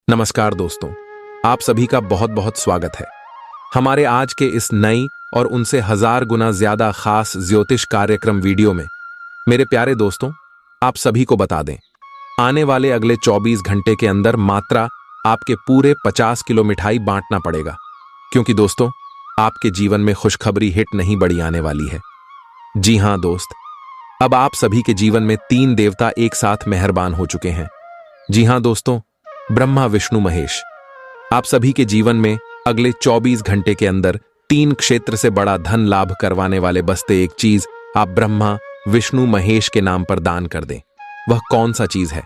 नमस्कार दोस्तों, आप सभी का बहुत बहुत स्वागत है हमारे आज के इस नई और उनसे 1000 गुना ज्यादा खास ज्योतिष कार्यक्रम वीडियो में। मेरे प्यारे दोस्तों, आप सभी को बता दें, आने वाले अगले 24 घंटे के अंदर मात्रा आपके पूरे 50 किलो मिठाई बांटना पड़ेगा, क्योंकि दोस्तों आपके जीवन में खुशखबरी हिट नहीं बड़ी आने वाली है। जी हां दोस्त, अब आप सभी के जीवन में 3 देवता एक साथ मेहरबान हो चुके हैं। जी हां दोस्तों, ब्रह्मा विष्णु महेश। आप सभी के जीवन में अगले 24 घंटे के अंदर 3 क्षेत्र से बड़ा धन लाभ करवाने वाले बसते एक चीज आप ब्रह्मा विष्णु महेश के नाम पर दान कर दें। वह कौन सा चीज है,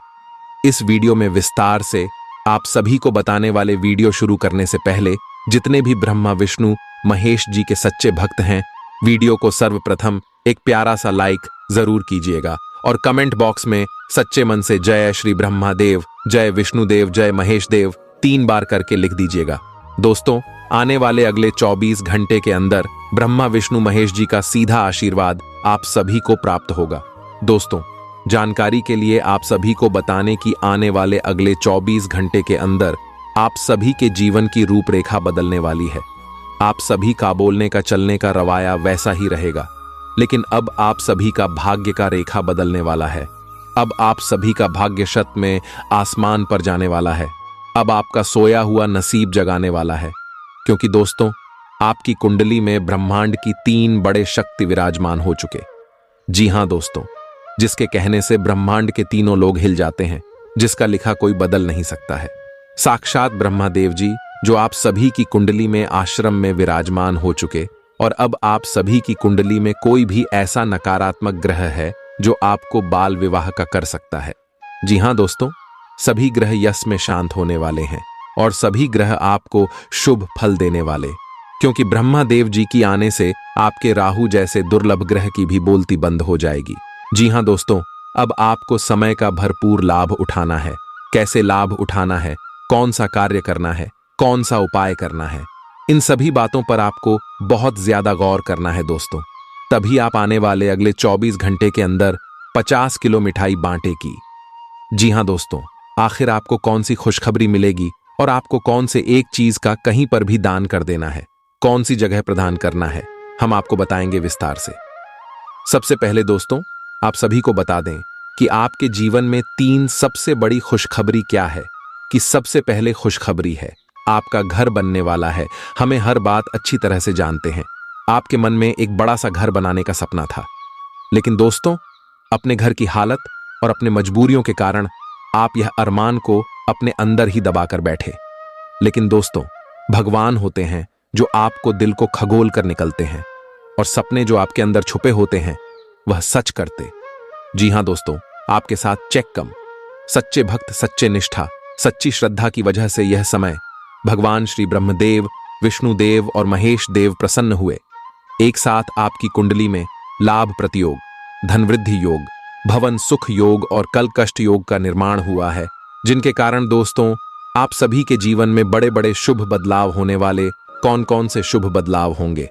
इस वीडियो में विस्तार से आप सभी को बताने वाले। वीडियो शुरू करने से पहले जितने भी ब्रह्मा विष्णु महेश जी के सच्चे भक्त हैं, वीडियो को सर्वप्रथम एक प्यारा सा लाइक जरूर कीजिएगा और कमेंट बॉक्स में सच्चे मन से जय श्री ब्रह्मादेव, जय विष्णुदेव, जय महेश देव 3 बार करके लिख दीजिएगा। दोस्तों, आने वाले अगले 24 घंटे के अंदर ब्रह्मा विष्णु महेश जी का सीधा आशीर्वाद आप सभी को प्राप्त होगा। दोस्तों, जानकारी के लिए आप सभी को बताने कि आने वाले अगले 24 घंटे के अंदर आप सभी के जीवन की रूपरेखा बदलने वाली है। आप सभी का बोलने का चलने का रवाया वैसा ही रहेगा, लेकिन अब आप सभी का भाग्य का रेखा बदलने वाला है। अब आप सभी का भाग्य शत में आसमान पर जाने वाला है। अब आपका सोया हुआ नसीब जगाने वाला है, क्योंकि दोस्तों आपकी कुंडली में ब्रह्मांड की 3 बड़े शक्ति विराजमान हो चुके। जी हां दोस्तों, जिसके कहने से ब्रह्मांड के तीनों लोग हिल जाते हैं, जिसका लिखा कोई बदल नहीं सकता है। साक्षात ब्रह्मादेव जी जो आप सभी की कुंडली में आश्रम में विराजमान हो चुके, और अब आप सभी की कुंडली में कोई भी ऐसा नकारात्मक ग्रह है जो आपको बाल विवाह का कर सकता है। जी हां दोस्तों, सभी ग्रह यश में शांत होने वाले हैं और सभी ग्रह आपको शुभ फल देने वाले, क्योंकि ब्रह्मा देव जी की आने से आपके राहु जैसे दुर्लभ ग्रह की भी बोलती बंद हो जाएगी। जी हां दोस्तों, अब आपको समय का भरपूर लाभ उठाना है। कैसे लाभ उठाना है, कौन सा कार्य करना है, कौन सा उपाय करना है, इन सभी बातों पर आपको बहुत ज्यादा गौर करना है दोस्तों। तभी आप आने वाले अगले 24 घंटे के अंदर 50 किलो मिठाई बांटेगी। जी हां दोस्तों, आखिर आपको कौन सी खुशखबरी मिलेगी और आपको कौन से एक चीज का कहीं पर भी दान कर देना है, कौन सी जगह प्रदान करना है, हम आपको बताएंगे विस्तार से। सबसे पहले दोस्तों आप सभी को बता दें कि आपके जीवन में 3 सबसे बड़ी खुशखबरी क्या है। कि सबसे पहले खुशखबरी है आपका घर बनने वाला है। हमें हर बात अच्छी तरह से जानते हैं, आपके मन में एक बड़ा सा घर बनाने का सपना था, लेकिन दोस्तों अपने घर की हालत और अपने मजबूरियों के कारण आप यह अरमान को अपने अंदर ही दबाकर बैठे। लेकिन दोस्तों भगवान होते हैं जो आपको दिल को खगोल कर निकलते हैं, और सपने जो आपके अंदर छुपे होते हैं वह सच करते। जी हां दोस्तों, आपके साथ चेक कम, सच्चे भक्त, सच्चे निष्ठा, सच्ची श्रद्धा की वजह से यह समय भगवान श्री ब्रह्मदेव, विष्णुदेव और महेश देव प्रसन्न हुए। एक साथ आपकी कुंडली में लाभ प्रतियोग, धनवृद्धि योग, भवन सुख योग और कल कष्ट योग का निर्माण हुआ है, जिनके कारण दोस्तों आप सभी के जीवन में बड़े बड़े शुभ बदलाव होने वाले। कौन कौन से शुभ बदलाव होंगे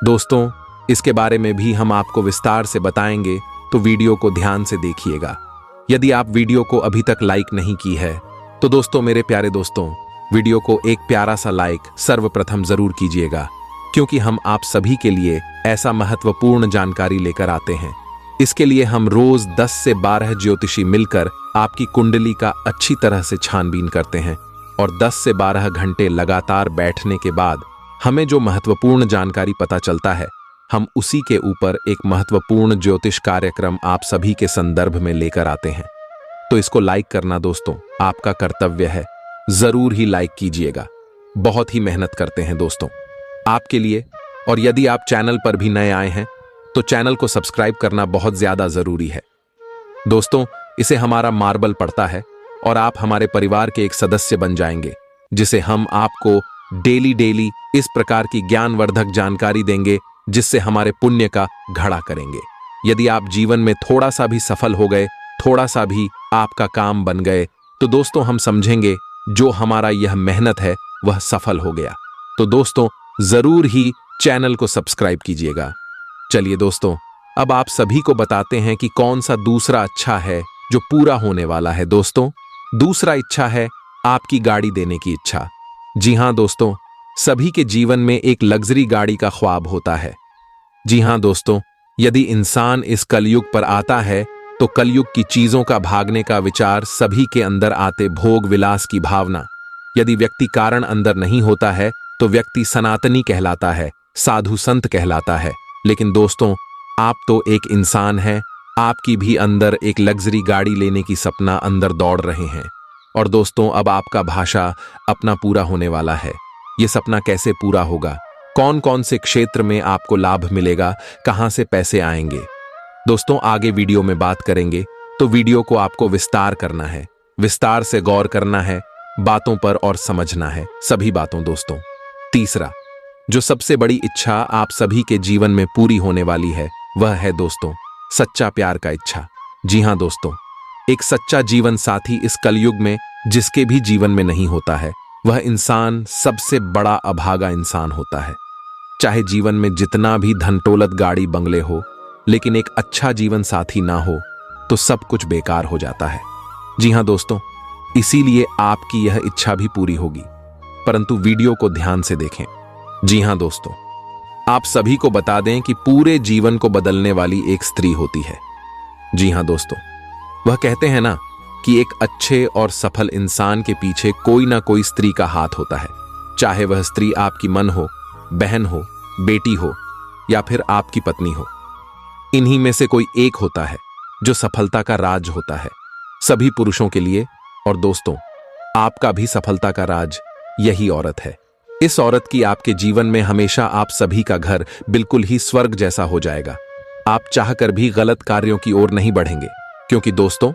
दोस्तों, इसके बारे में भी हम आपको विस्तार से बताएंगे, तो वीडियो को ध्यान से देखिएगा। यदि आप वीडियो को अभी तक लाइक नहीं की है तो दोस्तों, मेरे प्यारे दोस्तों, वीडियो को एक प्यारा सा लाइक सर्वप्रथम जरूर कीजिएगा, क्योंकि हम आप सभी के लिए ऐसा महत्वपूर्ण जानकारी लेकर आते हैं। इसके लिए हम रोज 10 से 12 ज्योतिषी मिलकर आपकी कुंडली का अच्छी तरह से छानबीन करते हैं, और 10 से 12 घंटे लगातार बैठने के बाद हमें जो महत्वपूर्ण जानकारी पता चलता है, हम उसी के ऊपर एक महत्वपूर्ण ज्योतिष कार्यक्रम आप सभी के संदर्भ में लेकर आते हैं। तो इसको लाइक करना दोस्तों आपका कर्तव्य है, जरूर ही लाइक कीजिएगा। बहुत ही मेहनत करते हैं दोस्तों आपके लिए, और यदि आप चैनल पर भी नए आए हैं तो चैनल को सब्सक्राइब करना बहुत ज्यादा जरूरी है दोस्तों। इसे हमारा मार्बल पड़ता है और आप हमारे परिवार के एक सदस्य बन जाएंगे, जिसे हम आपको डेली इस प्रकार की ज्ञानवर्धक जानकारी देंगे, जिससे हमारे पुण्य का घड़ा करेंगे। यदि आप जीवन में थोड़ा सा भी सफल हो गए, थोड़ा सा भी आपका काम बन गए, तो दोस्तों हम समझेंगे जो हमारा यह मेहनत है वह सफल हो गया। तो दोस्तों जरूर ही चैनल को सब्सक्राइब कीजिएगा। चलिए दोस्तों, अब आप सभी को बताते हैं कि कौन सा दूसरा अच्छा है जो पूरा होने वाला है। दोस्तों दूसरा इच्छा है आपकी गाड़ी देने की इच्छा। जी हां दोस्तों, सभी के जीवन में एक लग्जरी गाड़ी का ख्वाब होता है। जी हां दोस्तों, यदि इंसान इस कलयुग पर आता है तो कलयुग की चीजों का भागने का विचार सभी के अंदर आते भोग विलास की भावना। यदि व्यक्ति कारण अंदर नहीं होता है तो व्यक्ति सनातनी कहलाता है, साधु संत कहलाता है। लेकिन दोस्तों, आप तो एक इंसान हैं, आपकी भी अंदर एक लग्जरी गाड़ी लेने की सपना अंदर दौड़ रहे हैं। और दोस्तों, अब आपका भाषा अपना पूरा होने वाला है। ये सपना कैसे पूरा होगा, कौन कौन से क्षेत्र में आपको लाभ मिलेगा, कहां से पैसे आएंगे, दोस्तों आगे वीडियो में बात करेंगे। तो वीडियो को आपको विस्तार करना है, विस्तार से गौर करना है बातों पर और समझना है सभी बातों। दोस्तों, तीसरा जो सबसे बड़ी इच्छा आप सभी के जीवन में पूरी होने वाली है वह है दोस्तों सच्चा प्यार का इच्छा। जी हां दोस्तों, एक सच्चा जीवन साथी इस कलयुग में जिसके भी जीवन में नहीं होता है वह इंसान सबसे बड़ा अभागा इंसान होता है। चाहे जीवन में जितना भी धनदौलत गाड़ी बंगले हो, लेकिन एक अच्छा जीवन साथी ना हो तो सब कुछ बेकार हो जाता है। जी हां दोस्तों, इसीलिए आपकी यह इच्छा भी पूरी होगी, परंतु वीडियो को ध्यान से देखें। जी हां दोस्तों, आप सभी को बता दें कि पूरे जीवन को बदलने वाली एक स्त्री होती है। जी हां दोस्तों, वह कहते हैं ना कि एक अच्छे और सफल इंसान के पीछे कोई ना कोई स्त्री का हाथ होता है। चाहे वह स्त्री आपकी मन हो, बहन हो, बेटी हो या फिर आपकी पत्नी हो, इन्हीं में से कोई एक होता है जो सफलता का राज होता है सभी पुरुषों के लिए। और दोस्तों, आपका भी सफलता का राज यही औरत है। इस औरत की आपके जीवन में हमेशा आप सभी का घर बिल्कुल ही स्वर्ग जैसा हो जाएगा। आप चाहकर भी गलत कार्यों की ओर नहीं बढ़ेंगे, क्योंकि दोस्तों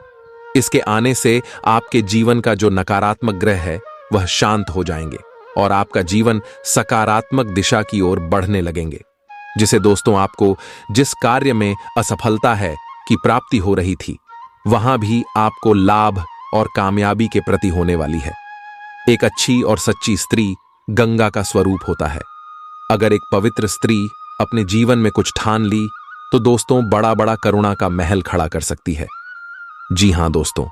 इसके आने से आपके जीवन का जो नकारात्मक ग्रह है वह शांत हो जाएंगे और आपका जीवन सकारात्मक दिशा की ओर बढ़ने लगेंगे। जिसे दोस्तों आपको जिस कार्य में असफलता है की प्राप्ति हो रही थी, वहां भी आपको लाभ और कामयाबी के प्रति होने वाली है। एक अच्छी और सच्ची स्त्री गंगा का स्वरूप होता है। अगर एक पवित्र स्त्री अपने जीवन में कुछ ठान ली तो दोस्तों बड़ा बड़ा करुणा का महल खड़ा कर सकती है। जी हां दोस्तों,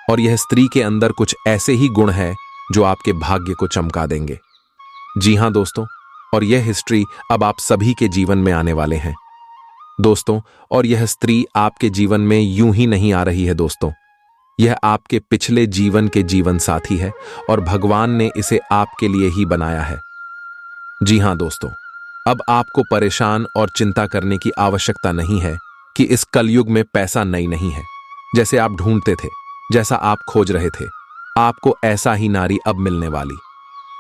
और यह स्त्री के अंदर कुछ ऐसे ही गुण हैं जो आपके भाग्य को चमका देंगे। जी हां दोस्तों, और यह हिस्ट्री अब आप सभी के जीवन में आने वाले हैं दोस्तों। और यह स्त्री आपके जीवन में यूं ही नहीं आ रही है दोस्तों, यह आपके पिछले जीवन के जीवन साथी है और भगवान ने इसे आपके लिए ही बनाया है। जी हां दोस्तों, अब आपको परेशान और चिंता करने की आवश्यकता नहीं है कि इस कलयुग में पैसा नहीं है। जैसे आप ढूंढते थे, जैसा आप खोज रहे थे, आपको ऐसा ही नारी अब मिलने वाली।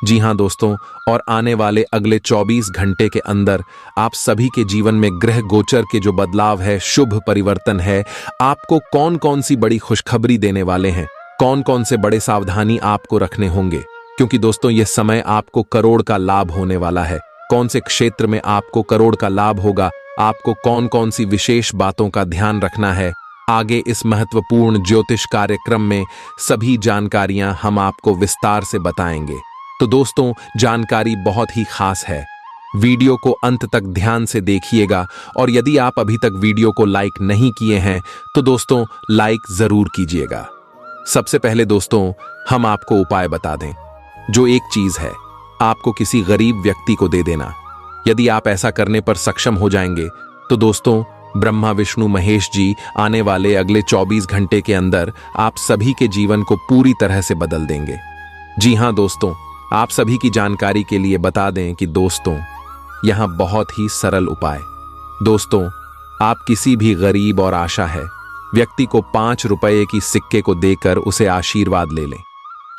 जी हां दोस्तों, और आने वाले अगले 24 घंटे के अंदर आप सभी के जीवन में ग्रह गोचर के जो बदलाव है, शुभ परिवर्तन है, आपको कौन कौन सी बड़ी खुशखबरी देने वाले हैं, कौन कौन से बड़े सावधानी आपको रखने होंगे, क्योंकि दोस्तों यह समय आपको करोड़ का लाभ होने वाला है। कौन से क्षेत्र में आपको करोड़ का लाभ होगा, आपको कौन कौन सी विशेष बातों का ध्यान रखना है, आगे इस महत्वपूर्ण ज्योतिष कार्यक्रम में सभी जानकारियां हम आपको विस्तार से बताएंगे। तो दोस्तों, जानकारी बहुत ही खास है, वीडियो को अंत तक ध्यान से देखिएगा। और यदि आप अभी तक वीडियो को लाइक नहीं किए हैं तो दोस्तों लाइक जरूर कीजिएगा। सबसे पहले दोस्तों हम आपको उपाय बता दें। जो एक चीज है, आपको किसी गरीब व्यक्ति को दे देना। यदि आप ऐसा करने पर सक्षम हो जाएंगे तो दोस्तों ब्रह्मा विष्णु महेश जी आने वाले अगले 24 घंटे के अंदर आप सभी के जीवन को पूरी तरह से बदल देंगे। जी हां दोस्तों, आप सभी की जानकारी के लिए बता दें कि दोस्तों यहां बहुत ही सरल उपाय। दोस्तों, आप किसी भी गरीब और आशा है व्यक्ति को 5 रुपए की सिक्के को देकर उसे आशीर्वाद ले लें।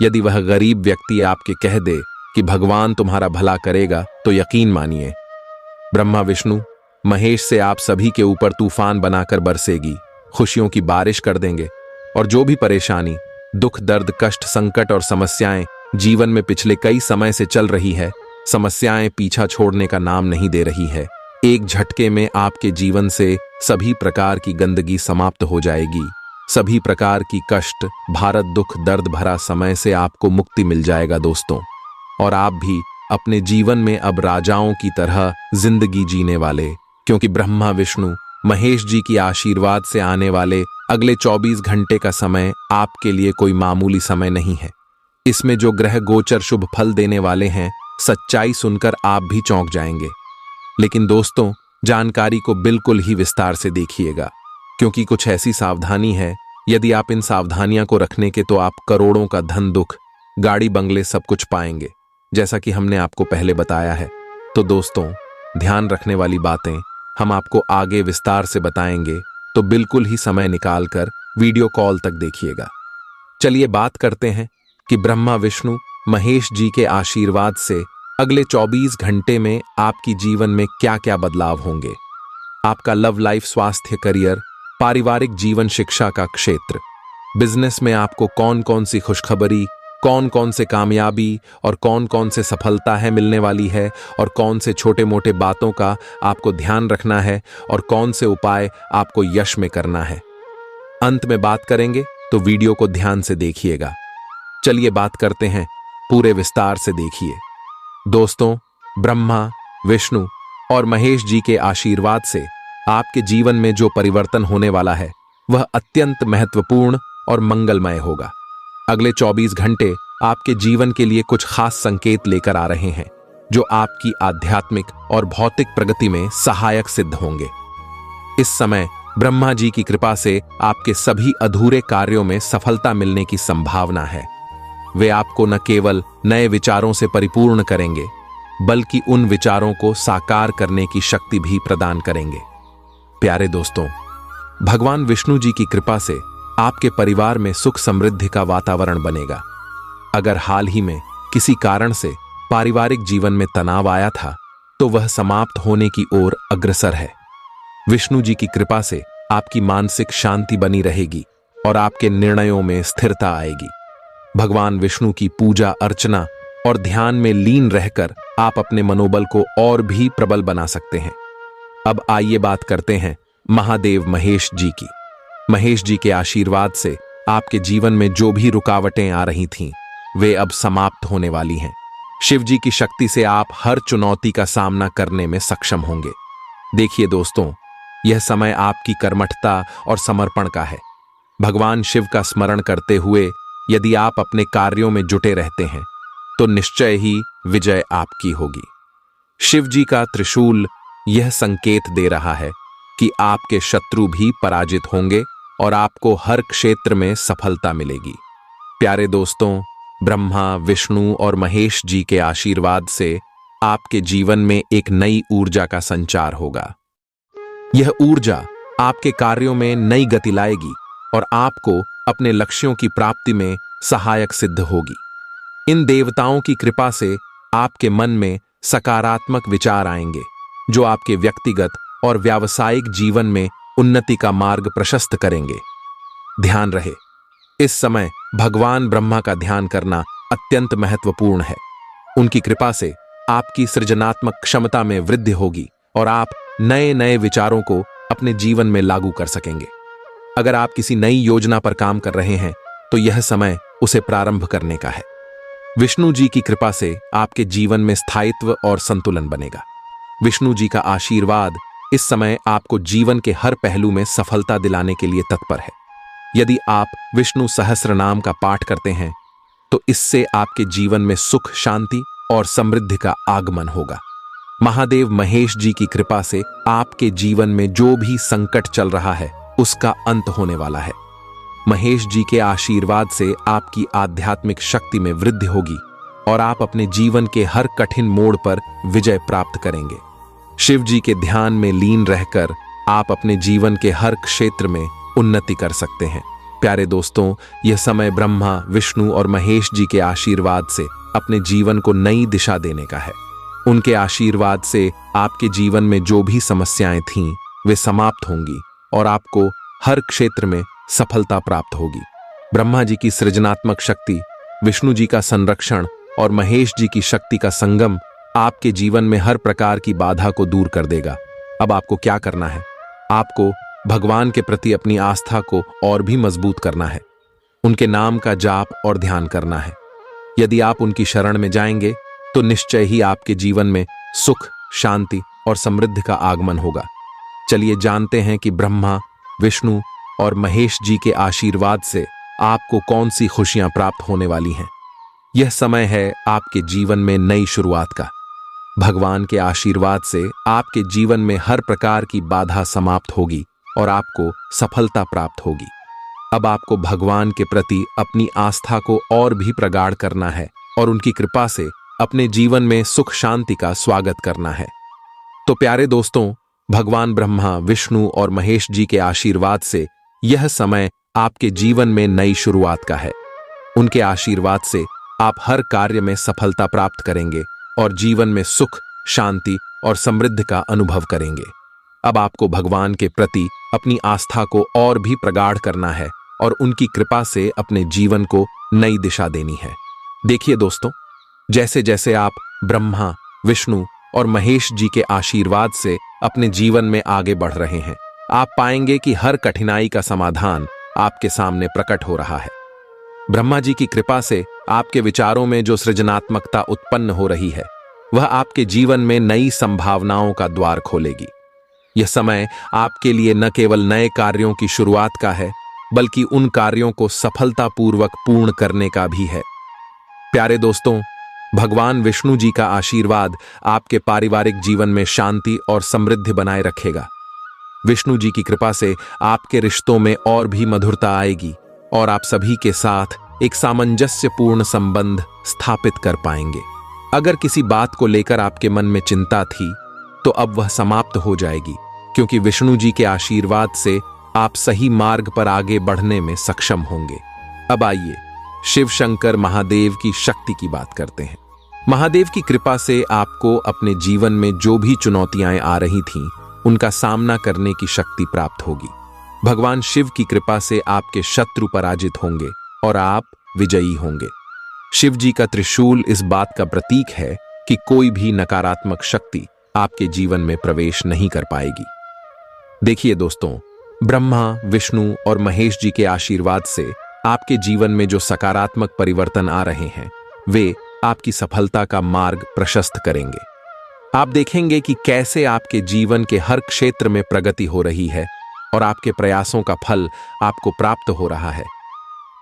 यदि वह गरीब व्यक्ति आपके कह दे कि भगवान तुम्हारा भला करेगा तो यकीन मानिए ब्रह्मा विष्णु महेश से आप सभी के ऊपर तूफान बनाकर बरसेगी, खुशियों की बारिश कर देंगे। और जो भी परेशानी, दुख, दर्द, कष्ट, संकट और समस्याएं जीवन में पिछले कई समय से चल रही है, समस्याएं पीछा छोड़ने का नाम नहीं दे रही है, एक झटके में आपके जीवन से सभी प्रकार की गंदगी समाप्त हो जाएगी। सभी प्रकार की कष्ट, भारत, दुख, दर्द भरा समय से आपको मुक्ति मिल जाएगा दोस्तों। और आप भी अपने जीवन में अब राजाओं की तरह जिंदगी जीने वाले, क्योंकि ब्रह्मा विष्णु महेश जी की आशीर्वाद से आने वाले अगले 24 घंटे का समय आपके लिए कोई मामूली समय नहीं है। इसमें जो ग्रह गोचर शुभ फल देने वाले हैं, सच्चाई सुनकर आप भी चौंक जाएंगे। लेकिन दोस्तों, जानकारी को बिल्कुल ही विस्तार से देखिएगा, क्योंकि कुछ ऐसी सावधानी है, यदि आप इन सावधानियां को रखने के तो आप करोड़ों का धन, दुख, गाड़ी, बंगले सब कुछ पाएंगे, जैसा कि हमने आपको पहले बताया है। तो दोस्तों, ध्यान रखने वाली बातें हम आपको आगे विस्तार से बताएंगे, तो बिल्कुल ही समय निकालकर वीडियो कॉल तक देखिएगा। चलिए बात करते हैं कि ब्रह्मा विष्णु महेश जी के आशीर्वाद से अगले 24 घंटे में आपकी जीवन में क्या क्या बदलाव होंगे। आपका लव लाइफ, स्वास्थ्य, करियर, पारिवारिक जीवन, शिक्षा का क्षेत्र, बिजनेस में आपको कौन कौन सी खुशखबरी, कौन कौन से कामयाबी और कौन कौन से सफलता है मिलने वाली है, और कौन से छोटे मोटे बातों का आपको ध्यान रखना है, और कौन से उपाय आपको यश में करना है। अंत में बात करेंगे, तो वीडियो को ध्यान से देखिएगा। चलिए बात करते हैं, पूरे विस्तार से देखिए। दोस्तों, ब्रह्मा विष्णु और महेश जी के आशीर्वाद से आपके जीवन में जो परिवर्तन होने वाला है वह अत्यंत महत्वपूर्ण और मंगलमय होगा। अगले 24 घंटे आपके जीवन के लिए कुछ खास संकेत लेकर आ रहे हैं, जो आपकी आध्यात्मिक और भौतिक प्रगति में सहायक सिद्ध होंगे। इस समय ब्रह्मा जी की कृपा से आपके सभी अधूरे कार्यों में सफलता मिलने की संभावना है। वे आपको न केवल नए विचारों से परिपूर्ण करेंगे, बल्कि उन विचारों को साकार करने की शक्ति भी प्रदान करेंगे। प्यारे दोस्तों, भगवान विष्णु जी की कृपा से आपके परिवार में सुख समृद्धि का वातावरण बनेगा। अगर हाल ही में किसी कारण से पारिवारिक जीवन में तनाव आया था, तो वह समाप्त होने की ओर अग्रसर है। विष्णु जी की कृपा से आपकी मानसिक शांति बनी रहेगी और आपके निर्णयों में स्थिरता आएगी। भगवान विष्णु की पूजा अर्चना और ध्यान में लीन रहकर आप अपने मनोबल को और भी प्रबल बना सकते हैं। अब आइए बात करते हैं महादेव महेश जी की। महेश जी के आशीर्वाद से आपके जीवन में जो भी रुकावटें आ रही थीं, वे अब समाप्त होने वाली हैं। शिव जी की शक्ति से आप हर चुनौती का सामना करने में सक्षम होंगे। देखिए दोस्तों, यह समय आपकी कर्मठता और समर्पण का है। भगवान शिव का स्मरण करते हुए यदि आप अपने कार्यों में जुटे रहते हैं, तो निश्चय ही विजय आपकी होगी। शिव जी का त्रिशूल यह संकेत दे रहा है कि आपके शत्रु भी पराजित होंगे और आपको हर क्षेत्र में सफलता मिलेगी। प्यारे दोस्तों, ब्रह्मा विष्णु और महेश जी के आशीर्वाद से आपके जीवन में एक नई ऊर्जा का संचार होगा। यह ऊर्जा आपके कार्यों में नई गति लाएगी और आपको अपने लक्ष्यों की प्राप्ति में सहायक सिद्ध होगी। इन देवताओं की कृपा से आपके मन में सकारात्मक विचार आएंगे, जो आपके व्यक्तिगत और व्यावसायिक जीवन में उन्नति का मार्ग प्रशस्त करेंगे। ध्यान रहे, इस समय भगवान ब्रह्मा का ध्यान करना अत्यंत महत्वपूर्ण है। उनकी कृपा से आपकी सृजनात्मक क्षमता में वृद्धि होगी और आप नए नए विचारों को अपने जीवन में लागू कर सकेंगे। अगर आप किसी नई योजना पर काम कर रहे हैं, तो यह समय उसे प्रारंभ करने का है। विष्णु जी की कृपा से आपके जीवन में स्थायित्व और संतुलन बनेगा। विष्णु जी का आशीर्वाद इस समय आपको जीवन के हर पहलू में सफलता दिलाने के लिए तत्पर है। यदि आप विष्णु सहस्त्र नाम का पाठ करते हैं, तो इससे आपके जीवन में सुख, शांति और समृद्धि का आगमन होगा। महादेव महेश जी की कृपा से आपके जीवन में जो भी संकट चल रहा है, उसका अंत होने वाला है। महेश जी के आशीर्वाद से आपकी आध्यात्मिक शक्ति में वृद्धि होगी और आप अपने जीवन के हर कठिन मोड़ पर विजय प्राप्त करेंगे। शिव जी के ध्यान में लीन रहकर आप अपने जीवन के हर क्षेत्र में उन्नति कर सकते हैं। प्यारे दोस्तों, यह समय ब्रह्मा विष्णु और महेश जी के आशीर्वाद से अपने जीवन को नई दिशा देने का है। उनके आशीर्वाद से आपके जीवन में जो भी समस्याएं थीं, वे समाप्त होंगी और आपको हर क्षेत्र में सफलता प्राप्त होगी। ब्रह्मा जी की सृजनात्मक शक्ति, विष्णु जी का संरक्षण और महेश जी की शक्ति का संगम आपके जीवन में हर प्रकार की बाधा को दूर कर देगा। अब आपको क्या करना है? आपको भगवान के प्रति अपनी आस्था को और भी मजबूत करना है। उनके नाम का जाप और ध्यान करना है। यदि आप उनकी शरण में जाएंगे, तो निश्चय ही आपके जीवन में सुख, शांति और समृद्धि का आगमन होगा। चलिए जानते हैं कि ब्रह्मा विष्णु और महेश जी के आशीर्वाद से आपको कौन सी खुशियां प्राप्त होने वाली हैं। यह समय है आपके जीवन में नई शुरुआत का। भगवान के आशीर्वाद से आपके जीवन में हर प्रकार की बाधा समाप्त होगी और आपको सफलता प्राप्त होगी। अब आपको भगवान के प्रति अपनी आस्था को और भी प्रगाढ़ करना है और उनकी कृपा से अपने जीवन में सुख शांति का स्वागत करना है। तो प्यारे दोस्तों, भगवान ब्रह्मा, विष्णु और महेश जी के आशीर्वाद से यह समय आपके जीवन में नई शुरुआत का है। उनके आशीर्वाद से आप हर कार्य में सफलता प्राप्त करेंगे और जीवन में सुख, शांति और समृद्धि का अनुभव करेंगे। अब आपको भगवान के प्रति अपनी आस्था को और भी प्रगाढ़ करना है और उनकी कृपा से अपने जीवन को नई दिशा देनी है। देखिए दोस्तों, जैसे जैसे आप ब्रह्मा, विष्णु और महेश जी के आशीर्वाद से अपने जीवन में आगे बढ़ रहे हैं, आप पाएंगे कि हर कठिनाई का समाधान आपके सामने प्रकट हो रहा है। ब्रह्मा जी की कृपा से आपके विचारों में जो सृजनात्मकता उत्पन्न हो रही है, वह आपके जीवन में नई संभावनाओं का द्वार खोलेगी। यह समय आपके लिए न केवल नए कार्यों की शुरुआत का है, बल्कि उन कार्यों को सफलतापूर्वक पूर्ण करने का भी है। प्यारे दोस्तों, भगवान विष्णु जी का आशीर्वाद आपके पारिवारिक जीवन में शांति और समृद्धि बनाए रखेगा। विष्णु जी की कृपा से आपके रिश्तों में और भी मधुरता आएगी और आप सभी के साथ एक सामंजस्यपूर्ण संबंध स्थापित कर पाएंगे। अगर किसी बात को लेकर आपके मन में चिंता थी, तो अब वह समाप्त हो जाएगी, क्योंकि विष्णु जी के आशीर्वाद से आप सही मार्ग पर आगे बढ़ने में सक्षम होंगे। अब आइए शिव शंकर महादेव की शक्ति की बात करते हैं। महादेव की कृपा से आपको अपने जीवन में जो भी चुनौतियां आ रही थीं, उनका सामना करने की शक्ति प्राप्त होगी। भगवान शिव की कृपा से आपके शत्रु पराजित होंगे और आप विजयी होंगे। शिव जी का त्रिशूल इस बात का प्रतीक है कि कोई भी नकारात्मक शक्ति आपके जीवन में प्रवेश नहीं कर पाएगी। देखिए दोस्तों, ब्रह्मा, विष्णु और महेश जी के आशीर्वाद से आपके जीवन में जो सकारात्मक परिवर्तन आ रहे हैं, वे आपकी सफलता का मार्ग प्रशस्त करेंगे। आप देखेंगे कि कैसे आपके जीवन के हर क्षेत्र में प्रगति हो रही है और आपके प्रयासों का फल आपको प्राप्त हो रहा है।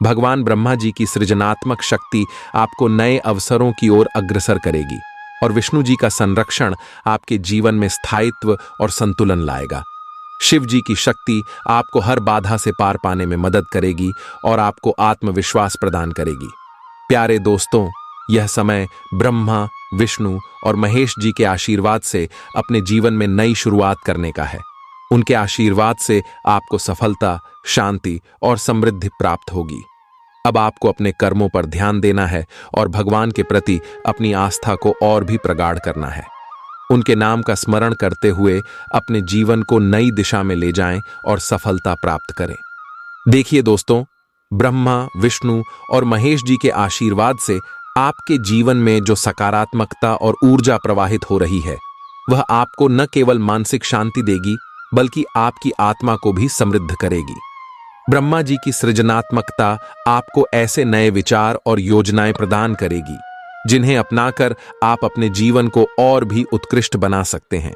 भगवान ब्रह्मा जी की सृजनात्मक शक्ति आपको नए अवसरों की ओर अग्रसर करेगी और विष्णु जी का संरक्षण आपके जीवन में स्थायित्व और संतुलन लाएगा। शिव जी की शक्ति आपको हर बाधा से पार पाने में मदद करेगी और आपको आत्मविश्वास प्रदान करेगी। प्यारे दोस्तों, यह समय ब्रह्मा, विष्णु और महेश जी के आशीर्वाद से अपने जीवन में नई शुरुआत करने का है। उनके आशीर्वाद से आपको सफलता, शांति और समृद्धि प्राप्त होगी। अब आपको अपने कर्मों पर ध्यान देना है और भगवान के प्रति अपनी आस्था को और भी प्रगाढ़ करना है। उनके नाम का स्मरण करते हुए अपने जीवन को नई दिशा में ले जाएं और सफलता प्राप्त करें। देखिए दोस्तों, ब्रह्मा, विष्णु और महेश जी के आशीर्वाद से आपके जीवन में जो सकारात्मकता और ऊर्जा प्रवाहित हो रही है, वह आपको न केवल मानसिक शांति देगी, बल्कि आपकी आत्मा को भी समृद्ध करेगी। ब्रह्मा जी की सृजनात्मकता आपको ऐसे नए विचार और योजनाएं प्रदान करेगी, जिन्हें अपनाकर आप अपने जीवन को और भी उत्कृष्ट बना सकते हैं।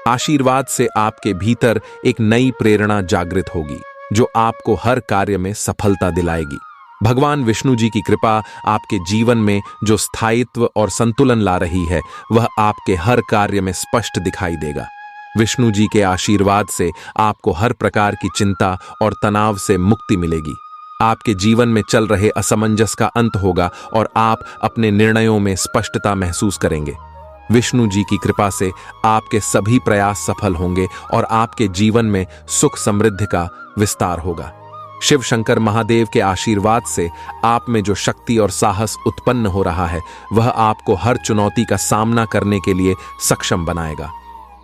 आशीर्वाद से आपके भीतर एक नई प्रेरणा जागृत होगी, जो आपको हर कार्य में सफलता दिलाएगी। भगवान विष्णु जी की कृपा आपके जीवन में जो स्थायित्व और संतुलन ला रही है, वह आपके हर कार्य में स्पष्ट दिखाई देगा। विष्णु जी के आशीर्वाद से आपको हर प्रकार की चिंता और तनाव से मुक्ति मिलेगी। आपके जीवन में चल रहे असमंजस का अंत होगा और आप अपने निर्णयों में स्पष्टता महसूस करेंगे। विष्णु जी की कृपा से आपके सभी प्रयास सफल होंगे और आपके जीवन में सुख समृद्धि का विस्तार होगा। शिव शंकर महादेव के आशीर्वाद से आप में जो शक्ति और साहस उत्पन्न हो रहा है, वह आपको हर चुनौती का सामना करने के लिए सक्षम बनाएगा।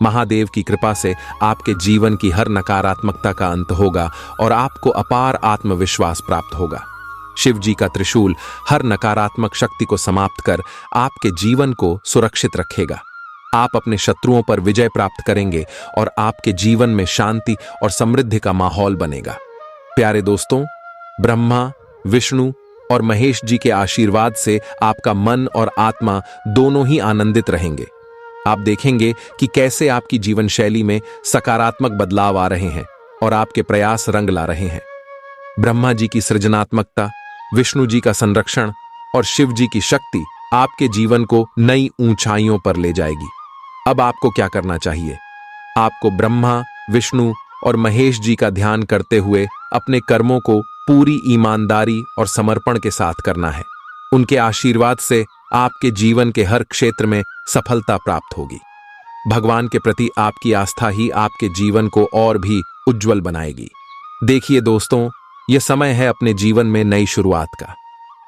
महादेव की कृपा से आपके जीवन की हर नकारात्मकता का अंत होगा और आपको अपार आत्मविश्वास प्राप्त होगा। शिव जी का त्रिशूल हर नकारात्मक शक्ति को समाप्त कर आपके जीवन को सुरक्षित रखेगा। आप अपने शत्रुओं पर विजय प्राप्त करेंगे और आपके जीवन में शांति और समृद्धि का माहौल बनेगा। प्यारे दोस्तों, ब्रह्मा, विष्णु और महेश जी के आशीर्वाद से आपका मन और आत्मा दोनों ही आनंदित रहेंगे। आप देखेंगे कि कैसे आपकी जीवन शैली में सकारात्मक बदलाव आ रहे हैं और आपके प्रयास रंग ला रहे हैं। ब्रह्मा जी की सृजनात्मकता, विष्णु जी का संरक्षण और शिव जी की शक्ति आपके जीवन को नई ऊंचाइयों पर ले जाएगी। अब आपको क्या करना चाहिए? आपको ब्रह्मा, विष्णु और महेश जी का ध्यान करते हुए अपने कर्मों को पूरी ईमानदारी और समर्पण के साथ करना है। उनके आशीर्वाद से आपके जीवन के हर क्षेत्र में सफलता प्राप्त होगी। भगवान के प्रति आपकी आस्था ही आपके जीवन को और भी उज्जवल बनाएगी। देखिए दोस्तों, यह समय है अपने जीवन में नई शुरुआत का।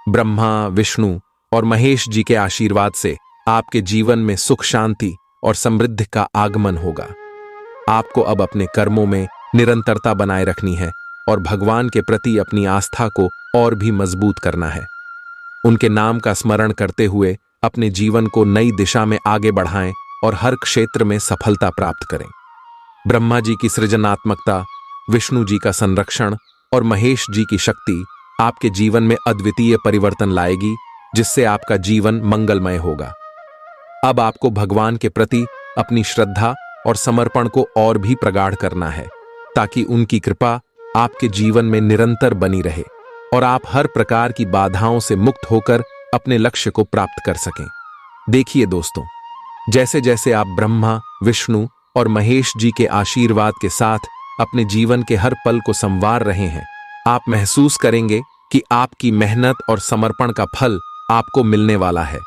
ब्रह्मा, विष्णु और महेश जी के आशीर्वाद से आपके जीवन में सुख, शांति और समृद्धि का आगमन होगा। आपको अब अपने कर्मों में निरंतरता बनाए रखनी है और भगवान के प्रति अपनी आस्था को और भी मजबूत करना है। उनके नाम का स्मरण करते हुए अपने जीवन को नई दिशा में आगे बढ़ाएं और हर क्षेत्र में सफलता प्राप्त करें। ब्रह्मा जी की सृजनात्मकता, विष्णु जी का संरक्षण और महेश जी की शक्ति आपके जीवन में अद्वितीय परिवर्तन लाएगी, जिससे आपका जीवन मंगलमय होगा। अब आपको भगवान के प्रति अपनी श्रद्धा और समर्पण को और भी प्रगाढ़ करना है, ताकि उनकी कृपा आपके जीवन में निरंतर बनी रहे और आप हर प्रकार की बाधाओं से मुक्त होकर अपने लक्ष्य को प्राप्त कर सकें। देखिए दोस्तों, जैसे जैसे आप ब्रह्मा, विष्णु और महेश जी के आशीर्वाद के साथ अपने जीवन के हर पल को संवार रहे हैं, आप महसूस करेंगे कि आपकी मेहनत और समर्पण का फल आपको मिलने वाला है।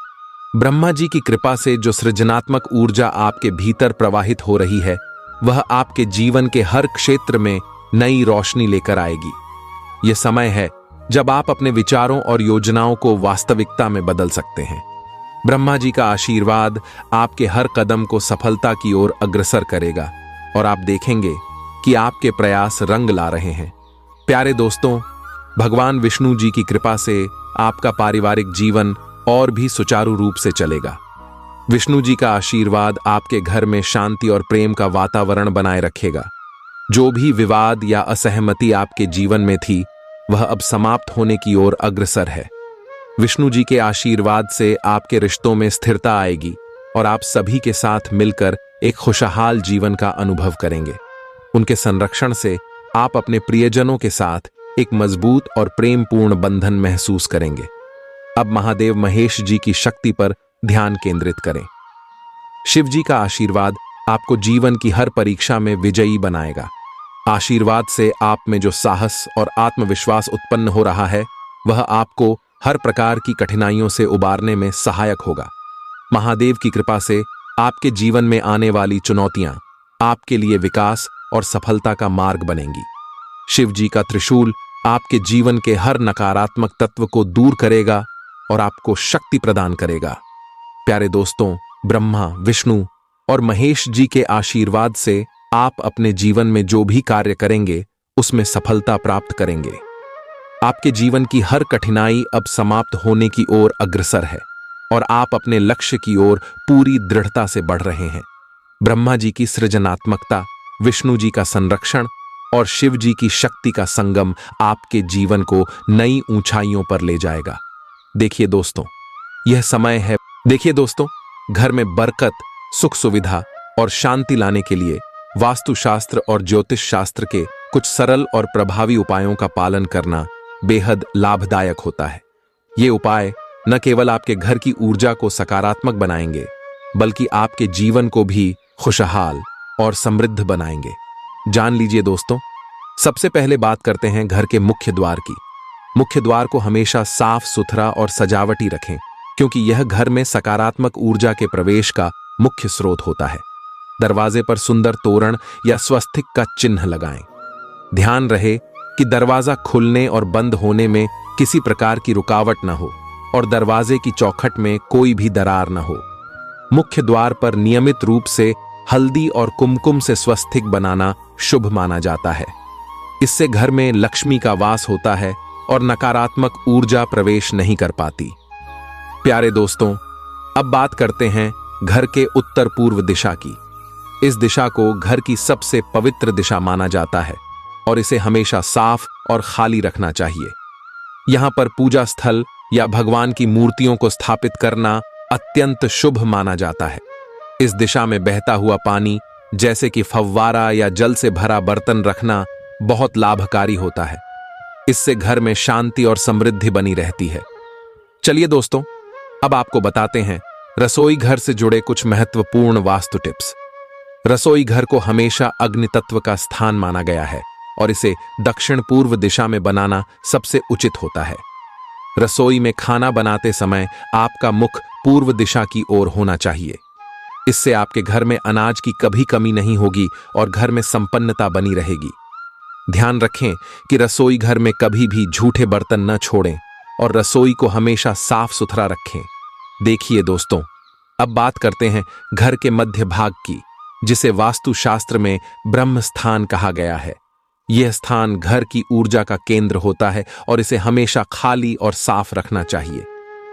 ब्रह्मा जी की कृपा से जो सृजनात्मक ऊर्जा आपके भीतर प्रवाहित हो रही है, वह आपके जीवन के हर क्षेत्र में नई रोशनी लेकर आएगी। यह समय है जब आप अपने विचारों और योजनाओं को वास्तविकता में बदल सकते हैं। ब्रह्मा जी का आशीर्वाद आपके हर कदम को सफलता की ओर अग्रसर करेगा और आप देखेंगे कि आपके प्रयास रंग ला रहे हैं। प्यारे दोस्तों, भगवान विष्णु जी की कृपा से आपका पारिवारिक जीवन और भी सुचारू रूप से चलेगा। विष्णु जी का आशीर्वाद आपके घर में शांति और प्रेम का वातावरण बनाए रखेगा। जो भी विवाद या असहमति आपके जीवन में थी, वह अब समाप्त होने की ओर अग्रसर है। विष्णु जी के आशीर्वाद से आपके रिश्तों में स्थिरता आएगी और आप सभी के साथ मिलकर एक खुशहाल जीवन का अनुभव करेंगे। उनके संरक्षण से आप अपने प्रियजनों के साथ एक मजबूत और प्रेमपूर्ण बंधन महसूस करेंगे। अब महादेव महेश जी की शक्ति पर ध्यान केंद्रित करें। शिव जी का आशीर्वाद आपको जीवन की हर परीक्षा में विजयी बनाएगा। आशीर्वाद से आप में जो साहस और आत्मविश्वास उत्पन्न हो रहा है, वह आपको हर प्रकार की कठिनाइयों से उबारने में सहायक होगा। महादेव की कृपा से आपके जीवन में आने वाली चुनौतियां आपके लिए विकास और सफलता का मार्ग बनेंगी। शिव जी का त्रिशूल आपके जीवन के हर नकारात्मक तत्व को दूर करेगा और आपको शक्ति प्रदान करेगा। प्यारे दोस्तों, ब्रह्मा, विष्णु और महेश जी के आशीर्वाद से आप अपने जीवन में जो भी कार्य करेंगे, उसमें सफलता प्राप्त करेंगे। आपके जीवन की हर कठिनाई अब समाप्त होने की ओर अग्रसर है और आप अपने लक्ष्य की ओर पूरी दृढ़ता से बढ़ रहे हैं। ब्रह्मा जी की सृजनात्मकता, विष्णु जी का संरक्षण और शिव जी की शक्ति का संगम आपके जीवन को नई ऊंचाइयों पर ले जाएगा। देखिए दोस्तों, यह समय है। देखिए दोस्तों, घर में बरकत, सुख सुविधा और शांति लाने के लिए वास्तुशास्त्र और ज्योतिष शास्त्र के कुछ सरल और प्रभावी उपायों का पालन करना बेहद लाभदायक होता है। ये उपाय न केवल आपके घर की ऊर्जा को सकारात्मक बनाएंगे, बल्कि आपके जीवन को भी खुशहाल और समृद्ध बनाएंगे। जान लीजिए दोस्तों, सबसे पहले बात करते हैं घर के मुख्य द्वार की। मुख्य द्वार को हमेशा साफ सुथरा और सजावटी रखें, क्योंकि यह घर में सकारात्मक ऊर्जा के प्रवेश का मुख्य स्रोत होता है। दरवाजे पर सुंदर तोरण या स्वस्तिक का चिन्ह लगाएं। ध्यान रहे कि दरवाजा खुलने और बंद होने में किसी प्रकार की रुकावट न हो और दरवाजे की चौखट में कोई भी दरार न हो। मुख्य द्वार पर नियमित रूप से हल्दी और कुमकुम से स्वस्तिक बनाना शुभ माना जाता है। इससे घर में लक्ष्मी का वास होता है और नकारात्मक ऊर्जा प्रवेश नहीं कर पाती। प्यारे दोस्तों, अब बात करते हैं घर के उत्तर पूर्व दिशा की। इस दिशा को घर की सबसे पवित्र दिशा माना जाता है और इसे हमेशा साफ और खाली रखना चाहिए। यहां पर पूजा स्थल या भगवान की मूर्तियों को स्थापित करना अत्यंत शुभ माना जाता है। इस दिशा में बहता हुआ पानी, जैसे कि फव्वारा या जल से भरा बर्तन रखना बहुत लाभकारी होता है। इससे घर में शांति और समृद्धि बनी रहती है। चलिए दोस्तों, अब आपको बताते हैं रसोई घर से जुड़े कुछ महत्वपूर्ण वास्तु टिप्स। रसोई घर को हमेशा अग्नि तत्व का स्थान माना गया है और इसे दक्षिण पूर्व दिशा में बनाना सबसे उचित होता है। रसोई में खाना बनाते समय आपका मुख पूर्व दिशा की ओर होना चाहिए। इससे आपके घर में अनाज की कभी कमी नहीं होगी और घर में संपन्नता बनी रहेगी। ध्यान रखें कि रसोई घर में कभी भी झूठे बर्तन न छोड़ें और रसोई को हमेशा साफ सुथरा रखें। देखिए दोस्तों, अब बात करते हैं घर के मध्य भाग की, जिसे वास्तुशास्त्र में ब्रह्म स्थान कहा गया है। यह स्थान घर की ऊर्जा का केंद्र होता है और इसे हमेशा खाली और साफ रखना चाहिए।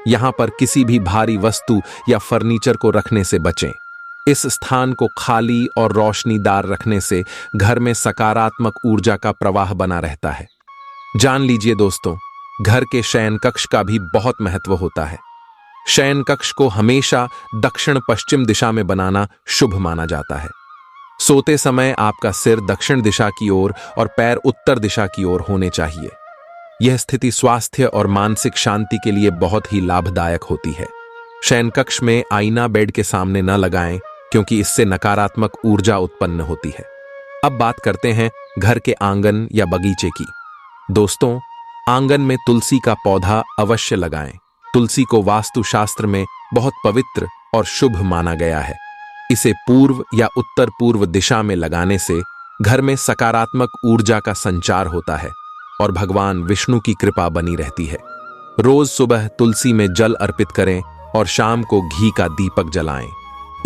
यहां पर किसी भी भारी वस्तु या फर्नीचर को रखने से बचें। इस स्थान को खाली और रोशनीदार रखने से घर में सकारात्मक ऊर्जा का प्रवाह बना रहता है। जान लीजिए दोस्तों, घर के शयन कक्ष का भी बहुत महत्व होता है। शयन कक्ष को हमेशा दक्षिण पश्चिम दिशा में बनाना शुभ माना जाता है। सोते समय आपका सिर दक्षिण दिशा की ओर और पैर उत्तर दिशा की ओर होने चाहिए। यह स्थिति स्वास्थ्य और मानसिक शांति के लिए बहुत ही लाभदायक होती है। शयन कक्ष में आईना बेड के सामने न लगाएं, क्योंकि इससे नकारात्मक ऊर्जा उत्पन्न होती है। अब बात करते हैं घर के आंगन या बगीचे की। दोस्तों, आंगन में तुलसी का पौधा अवश्य लगाएं। तुलसी को वास्तुशास्त्र में बहुत पवित्र और शुभ माना गया है। इसे पूर्व या उत्तर पूर्व दिशा में लगाने से घर में सकारात्मक ऊर्जा का संचार होता है और भगवान विष्णु की कृपा बनी रहती है। रोज सुबह तुलसी में जल अर्पित करें और शाम को घी का दीपक जलाएं।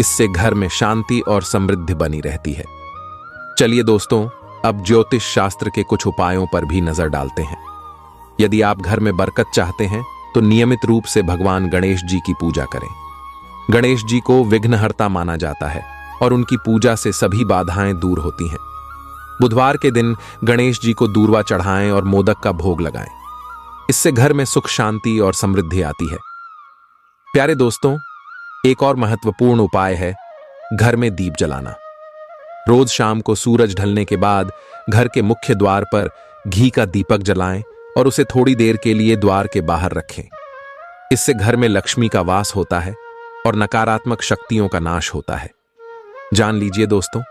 इससे घर में शांति और समृद्धि बनी रहती है। चलिए दोस्तों, अब ज्योतिष शास्त्र के कुछ उपायों पर भी नजर डालते हैं। यदि आप घर में बरकत चाहते हैं तो नियमित रूप से भगवान गणेश जी की पूजा करें। गणेश जी को विघ्नहर्ता माना जाता है और उनकी पूजा से सभी बाधाएं दूर होती हैं। बुधवार के दिन गणेश जी को दूर्वा चढ़ाएं और मोदक का भोग लगाएं। इससे घर में सुख शांति और समृद्धि आती है। प्यारे दोस्तों, एक और महत्वपूर्ण उपाय है घर में दीप जलाना। रोज शाम को सूरज ढलने के बाद घर के मुख्य द्वार पर घी का दीपक जलाएं और उसे थोड़ी देर के लिए द्वार के बाहर रखें। इससे घर में लक्ष्मी का वास होता है और नकारात्मक शक्तियों का नाश होता है। जान लीजिए दोस्तों,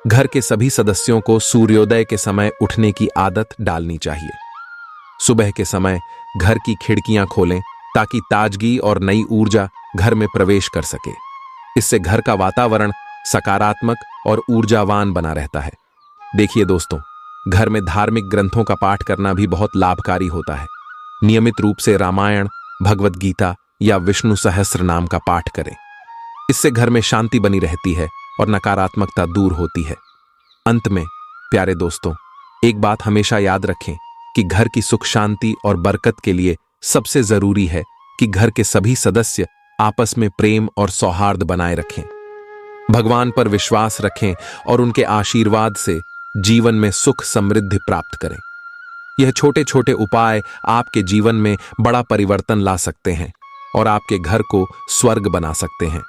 घर के सभी सदस्यों को सूर्योदय के समय उठने की आदत डालनी चाहिए। सुबह के समय घर की खिड़कियां खोलें ताकि ताजगी और नई ऊर्जा घर में प्रवेश कर सके। इससे घर का वातावरण सकारात्मक और ऊर्जावान बना रहता है। देखिए दोस्तों, घर में धार्मिक ग्रंथों का पाठ करना भी बहुत लाभकारी होता है। नियमित रूप से रामायण, भगवत गीता या विष्णु सहस्त्र नाम का पाठ करें। इससे घर में शांति बनी रहती है और नकारात्मकता दूर होती है। अंत में प्यारे दोस्तों, एक बात हमेशा याद रखें कि घर की सुख शांति और बरकत के लिए सबसे जरूरी है कि घर के सभी सदस्य आपस में प्रेम और सौहार्द बनाए रखें। भगवान पर विश्वास रखें और उनके आशीर्वाद से जीवन में सुख समृद्धि प्राप्त करें। यह छोटे छोटे उपाय आपके जीवन में बड़ा परिवर्तन ला सकते हैं और आपके घर को स्वर्ग बना सकते हैं।